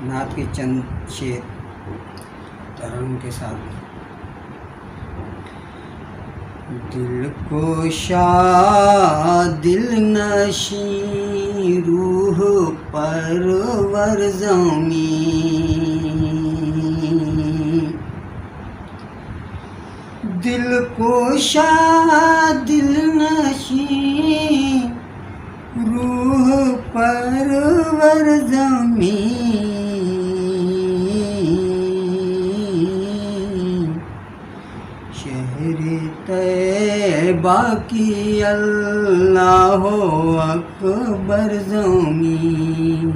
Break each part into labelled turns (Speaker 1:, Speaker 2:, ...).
Speaker 1: नात के चंद शेर तरानों के साथ। दिल को शाह दिल नशी रूह परवर ज़मीं, दिल को शाह दिल नशी रूह परवर ज़मीं, शहरे तैबा की अल्लाह अकबर ज़मीं,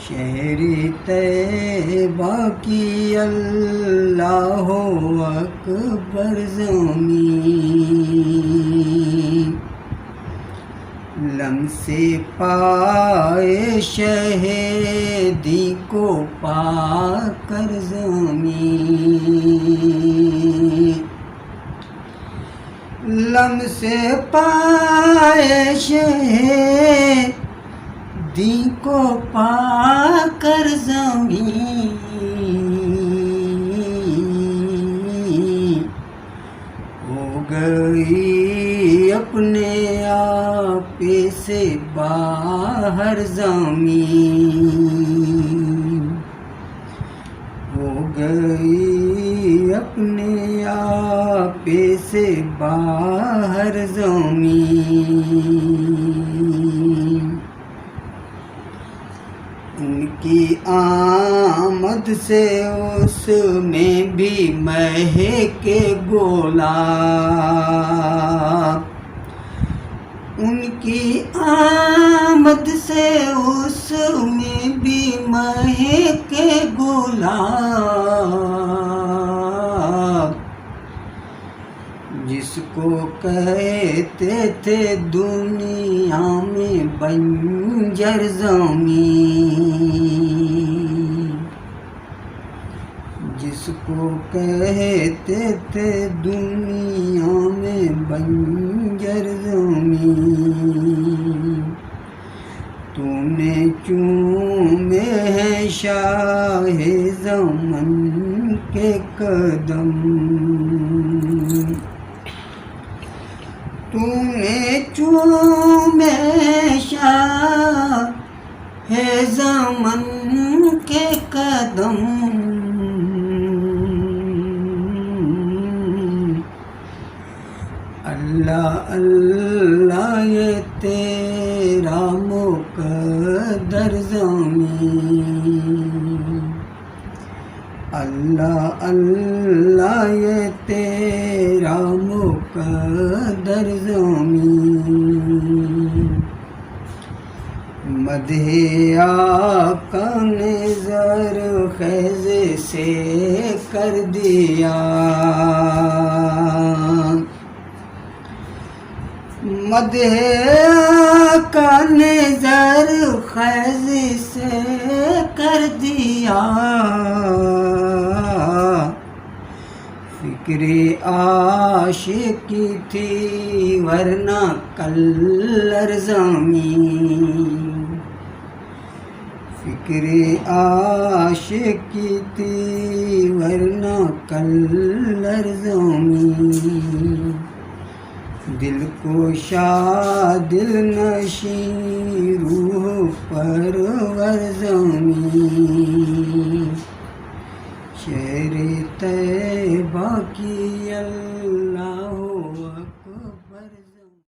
Speaker 1: शहरे तैबा की अल्लाह अकबर ज़मीं, लम्से पाए शहीदी को पाकर ज़मीं, लम्से पाए शहीदी को पाकर ज़मीं, हो गई अपने आप से बाहर ज़मीं, हो गई अपने आप से बाहर ज़मीं, उनकी आमद से उसमें भी महके गोला, उनकी आमद से उसमें भी महके गुलाब, जिसको कहते थे दुनिया में बंजर ज़मीं, जिसको कहते थे दुनिया में बंजर ज़मीं, तूने चूमे हैं शाहे ज़मन के कदम, तूने चूमे शाहे ज़मन के कदम, अल्लाह अल्लाह ये तेरा मुक़द्दर ज़मीं, अल्लाह अल्लाह ये तेरा मुक़द्दर ज़मीं, मदहे आका ने ज़रख़ेज़ से कर दिया, मदहे आका ने ज़रख़ेज़ से कर दिया, फ़िक्रे आशिकी थी वरना कल्लर ज़मीं, फ़िक्रे आशिकी थी वरना कल्लर ज़मीं, दिल को शाह दिल नशी रूह परवर ज़मीं, शहरे तैबा की